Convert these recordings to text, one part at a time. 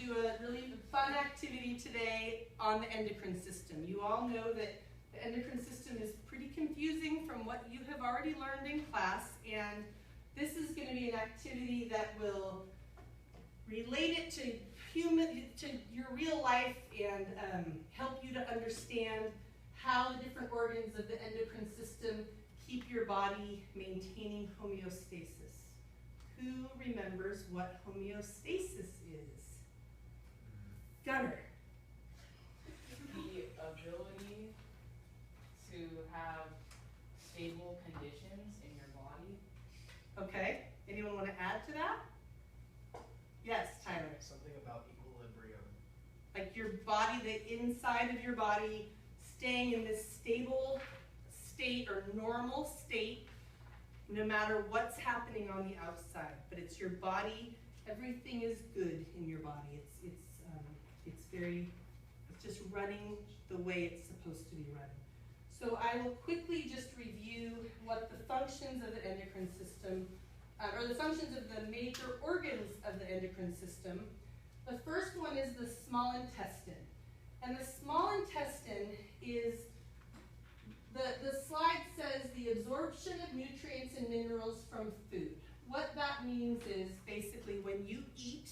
do a really fun activity today on the endocrine system. You all know that the endocrine system is pretty confusing from what you have already learned in class, and this is going to be an activity that will relate it to your real life and help you to understand how the different organs of the endocrine system keep your body maintaining homeostasis. Who remembers what homeostasis is? Gunnar. The ability to have stable conditions in your body. Okay. Anyone want to add to that? Yes, Tyler. Something about equilibrium. Like your body, the inside of your body staying in this stable state or normal state no matter what's happening on the outside. But it's your body, everything is good in your body. It's just running the way it's supposed to be running. So I will quickly just review what the functions of the endocrine system, or the functions of the major organs of the endocrine system. The first one is the small intestine. And the small intestine is, the slide says the absorption of nutrients and minerals from food. What that means is basically when you eat,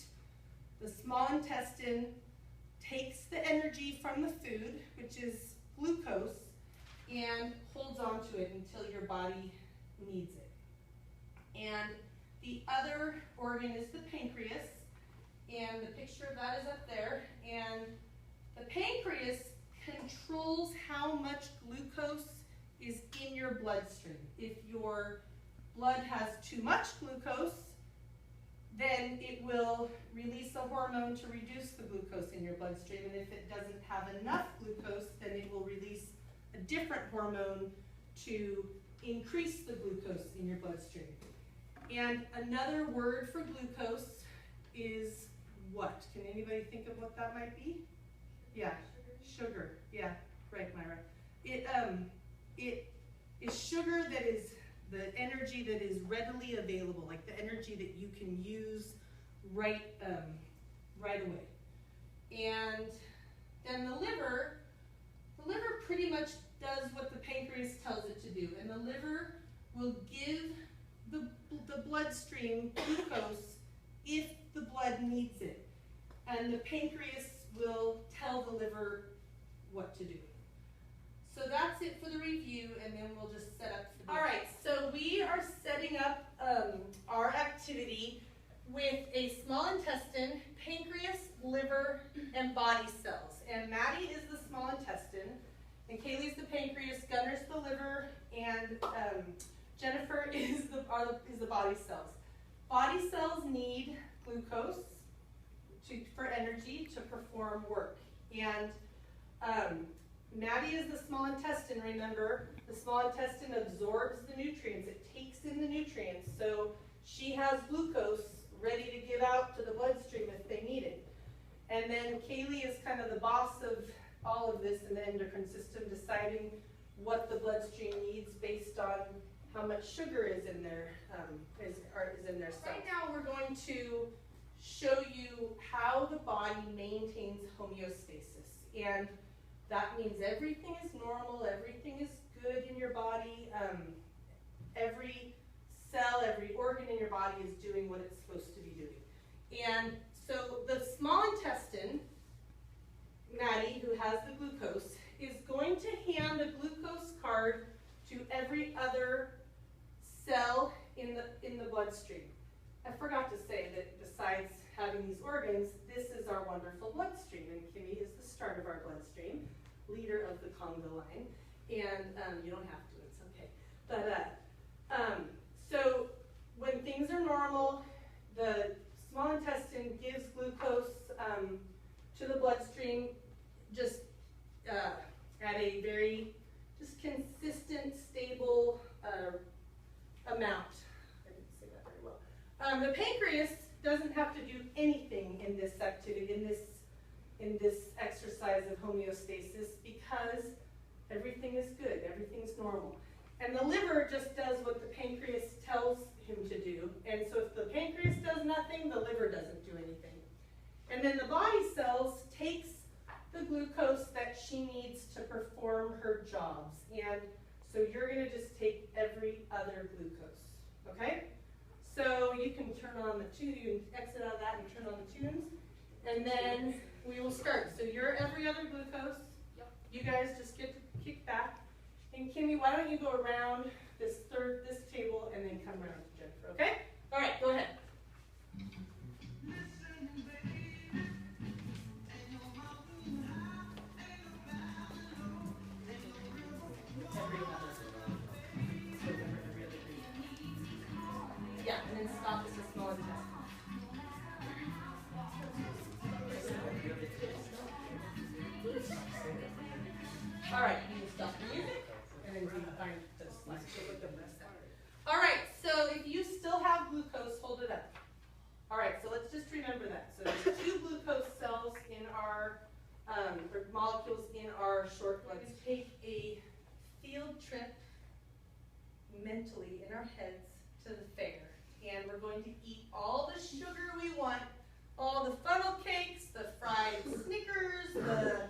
the small intestine takes the energy from the food, which is glucose, and holds on to it until your body needs it. And the other organ is the pancreas, and the picture of that is up there. And the pancreas controls how much glucose is in your bloodstream. If your blood has too much glucose, then it will release a hormone to reduce the glucose in your bloodstream. And if it doesn't have enough glucose, then it will release a different hormone to increase the glucose in your bloodstream. And another word for glucose is what? Can anybody think of what that might be? Yeah, sugar. Yeah, right, Myra. It is sugar that is the energy that is readily available, like the energy that you can use right away. And then the liver pretty much does what the pancreas tells it to do. And the liver will give the bloodstream glucose if the blood needs it. And the pancreas will tell the liver what to do. So that's it for the review, and then we'll just set up for the... All right, so we are setting up our activity with a small intestine, pancreas, liver, and body cells. And Maddie is the small intestine, and Kaylee's the pancreas, Gunnar's the liver, and Jennifer is the body cells. Body cells need glucose for energy to perform work. And Maddie is the small intestine, remember. The small intestine absorbs the nutrients. It takes in the nutrients. So she has glucose ready to give out to the bloodstream if they need it. And then Kaylee is kind of the boss of all of this in the endocrine system, deciding what the bloodstream needs based on how much sugar is in their cells. Right now we're going to show you how the body maintains homeostasis. And that means everything is normal, everything is good in your body. Every cell, every organ in your body is doing what it's supposed to be doing. And so the small intestine, Maddie, who has the glucose, is going to hand a glucose card to every other cell in the bloodstream. I forgot to say that besides having these organs, this is our wonderful bloodstream, and Kimmy is the start of our bloodstream, leader of the Congo line, and you don't have to, it's okay. But so when things are normal, the small intestine gives glucose to the bloodstream just at a very consistent, stable amount. I didn't say that very well. The pancreas doesn't have to do anything in this activity, in this exercise of homeostasis, because everything is good, everything's normal. And the liver just does what the pancreas tells him to do. And so if the pancreas does nothing, the liver doesn't do anything. And then the body cells takes the glucose that she needs to perform her jobs. And so you're going to just take every other glucose, okay? So you can turn on the tune, you can exit out of that and turn on the tunes. And then we will start. So you're every other glucose. You guys just get to kick back. And Kimmy, why don't you go around this table and then come around to Jennifer, okay? All right, go ahead. Yeah, and then stop as a small intestine. All right, you can stop the music and then find the slide. All right, so if you still have glucose, hold it up. All right, so let's just remember that. So there's 2 glucose cells in our, or molecules in our short blood. Let's take a field trip mentally in our heads to the fair. And we're going to eat all the sugar we want, all the funnel cakes, the fried Snickers, the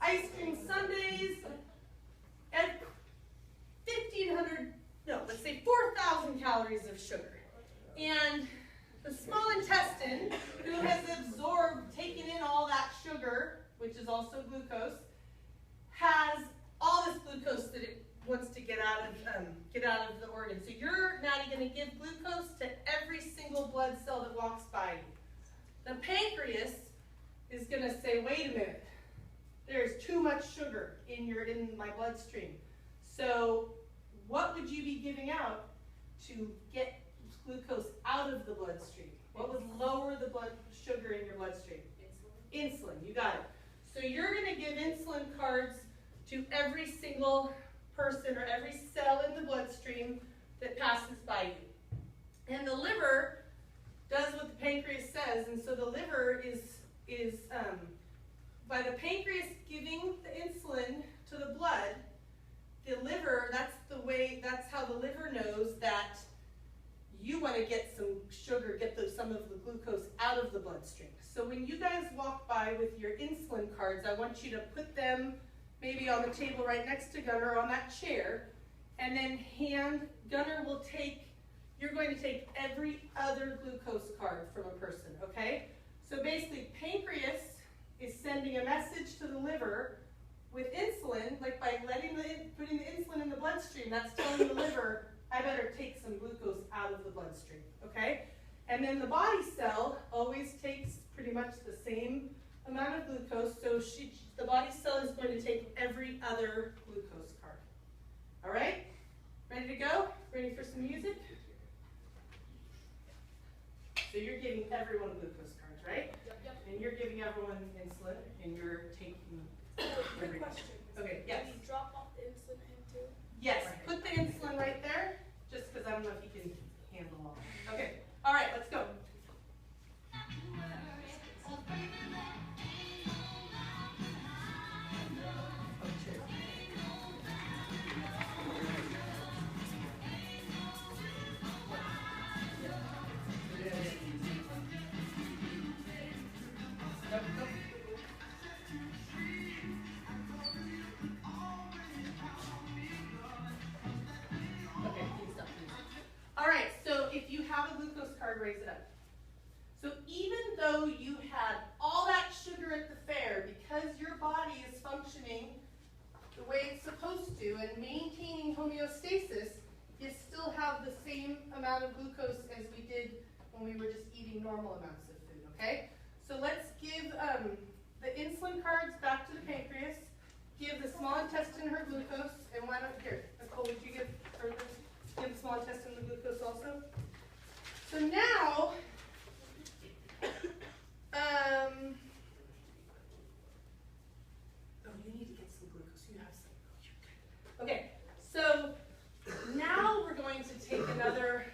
ice cream sundaes, and 4,000 calories of sugar. And the small intestine, who has absorbed, taken in all that sugar, which is also glucose, has all this glucose that it wants to get out of the organ. So you're now going to give glucose to every single blood cell that walks by you. The pancreas is going to say, wait a minute, there's too much sugar in my bloodstream. So what would you be giving out to get glucose out of the bloodstream? What would lower the blood sugar in your bloodstream? Insulin. Insulin, you got it. So you're going to give insulin cards to every single person or every cell in the bloodstream that passes by you. And the liver does what the pancreas says, and so the liver is by the pancreas giving the insulin to the blood, the liver, that's how the liver knows that you want to get some sugar, get some of the glucose out of the bloodstream. So when you guys walk by with your insulin cards, I want you to put them maybe on the table right next to Gunnar on that chair, and then Gunnar will you're going to take every other glucose card from a person, okay? So basically, pancreas is sending a message to the liver with insulin, like by putting the insulin in the bloodstream, that's telling the liver, I better take some glucose out of the bloodstream, okay? And then the body cell always takes pretty much the same amount of glucose, so the body cell is going to take every other glucose card. All right? Ready to go? Ready for some music? So you're giving everyone glucose cards, right? Yep. And you're giving everyone insulin, and you're taking Quick question. Okay, yes. Can you drop off the insulin in too? Yes, put the insulin right there, just because I don't know if you can handle all that. Okay, all right, let's go. Raise it up. So even though you had all that sugar at the fair, because your body is functioning the way it's supposed to and maintaining homeostasis, you still have the same amount of glucose as we did when we were just eating normal amounts of food, okay? So let's give the insulin cards back to the pancreas, give the small intestine her glucose, and why don't, here, Nicole, would you give the small intestine the glucose also? So now, you need to get some glucose. You have some. Okay, so now we're going to take another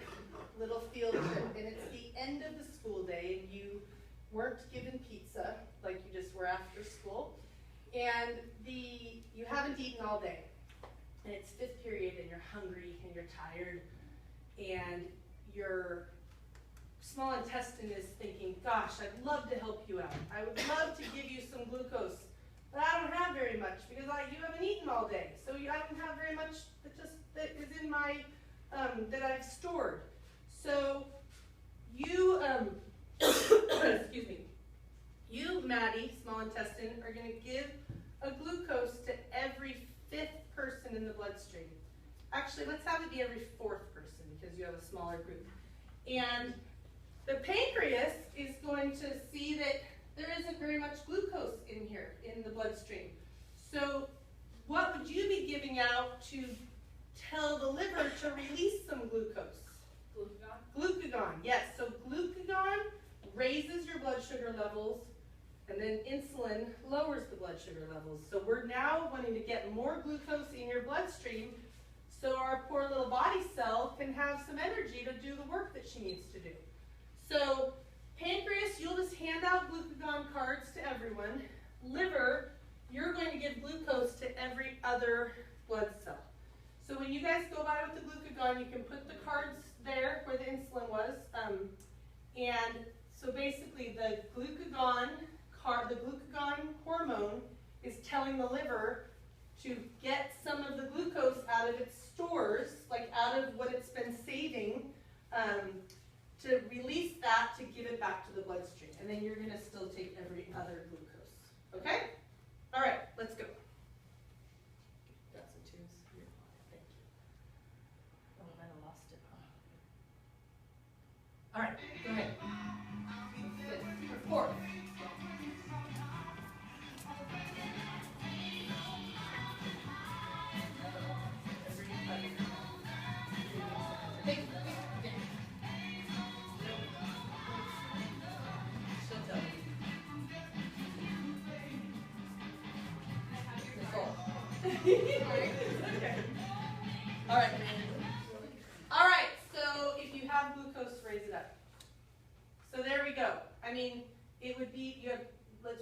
little field trip, and it's the end of the school day, and you weren't given pizza like you just were after school, and you haven't eaten all day, and it's 5th period, and you're hungry, and you're tired, and you're small intestine is thinking, gosh, I'd love to help you out. I would love to give you some glucose, but I don't have very much because you haven't eaten all day. So I don't have very much that is in my, that I've stored. So you, excuse me, you, Maddie, small intestine, are going to give a glucose to every 5th person in the bloodstream. Actually, let's have it be every 4th person because you have a smaller group. And the pancreas is going to see that there isn't very much glucose in here in the bloodstream. So what would you be giving out to tell the liver to release some glucose? Glucagon? Glucagon, yes. So glucagon raises your blood sugar levels, and then insulin lowers the blood sugar levels. So we're now wanting to get more glucose in your bloodstream so our poor little body cell can have some energy to do the work that she needs to do. So pancreas, you'll just hand out glucagon cards to everyone. Liver, you're going to give glucose to every other blood cell. So when you guys go by with the glucagon, you can put the cards there where the insulin was. And so basically the glucagon hormone is telling the liver to get some of the glucose out of its stores, like out of what it's been saving, to release that to give it back to the bloodstream. And then you're going to still take every other glucose. Okay? All right, let's go. Got some tunes? Thank you. Oh, I might have lost it. All right, go ahead. Fourth. Okay. All right. All right, so if you have glucose, raise it up. So there we go. I mean, it would be,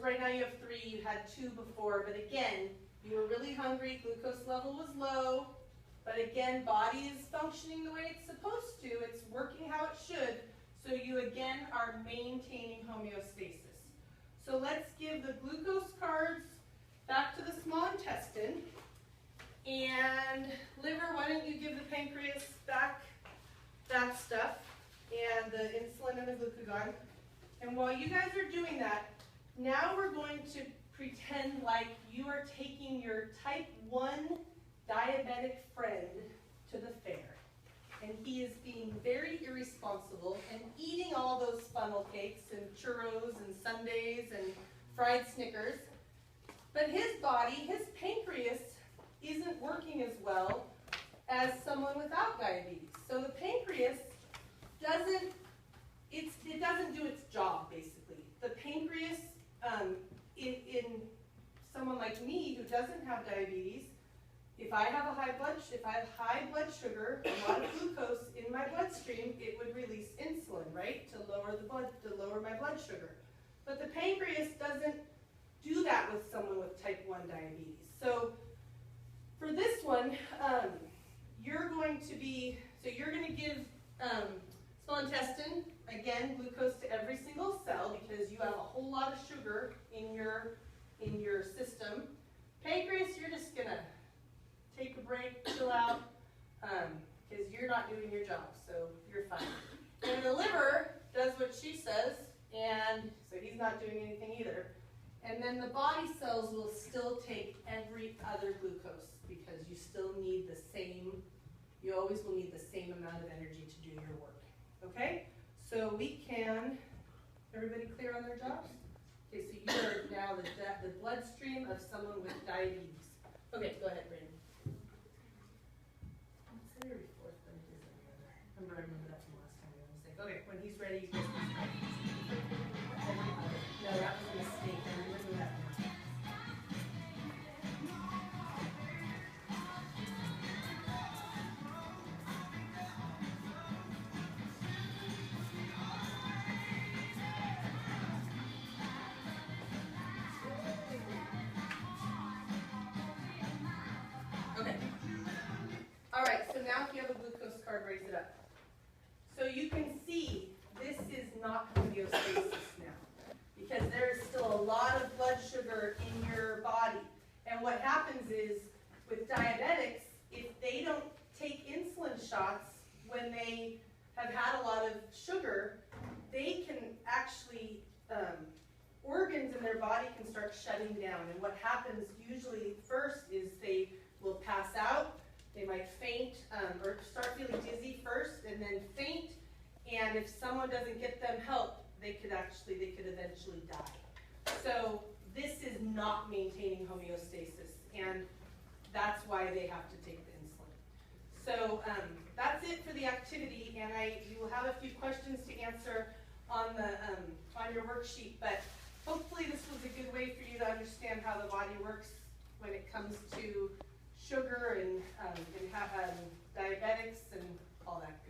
right now you have 3, you had 2 before, but again, you were really hungry, glucose level was low, but again, body is functioning the way it's supposed to, it's working how it should, so you again are maintaining homeostasis. So let's give the glucose cards back to the small intestine. And liver, why don't you give the pancreas back that stuff and the insulin and the glucagon. And while you guys are doing that, now we're going to pretend like you are taking your type 1 diabetic friend to the fair. And he is being very irresponsible and eating all those funnel cakes and churros and sundaes and fried Snickers. But his body, his pancreas, isn't working as well as someone without diabetes. So the pancreas doesn't do its job, basically. The pancreas, in someone like me who doesn't have diabetes, if I have high blood sugar, a lot of glucose in my bloodstream, it would release insulin, right, to lower my blood sugar. But the pancreas doesn't do that with someone with type 1 diabetes. So for this one, you're going to give small intestine, again, glucose to every single cell because you have a whole lot of sugar in your system. Pancreas, you're just going to take a break, chill out, because you're not doing your job, so you're fine. And the liver does what she says, and so he's not doing anything either. And then the body cells will still take every other glucose because you still need the same, you always will need the same amount of energy to do your work. Okay? So we can, everybody clear on their jobs? Okay, so you are now the bloodstream of someone with diabetes. Okay, go ahead, Brandon. It's every 4th, but it is every other. I remember that from last time we had a mistake. Okay, when he's ready, he's ready. Every other. No, that was a mistake. I remember that now. Okay. All right, so now if you have a glucose card, raise it up. So you can see this is sugar in your body. And what happens is, with diabetics, if they don't take insulin shots when they have had a lot of sugar, they can actually, organs in their body can start shutting down. And what happens usually first is they will pass out, they might faint, or start feeling dizzy first, and then faint. And if someone doesn't get them help, they could eventually die. So this is not maintaining homeostasis, and that's why they have to take the insulin. So that's it for the activity, and you will have a few questions to answer on your worksheet, but hopefully this was a good way for you to understand how the body works when it comes to sugar and diabetics and all that.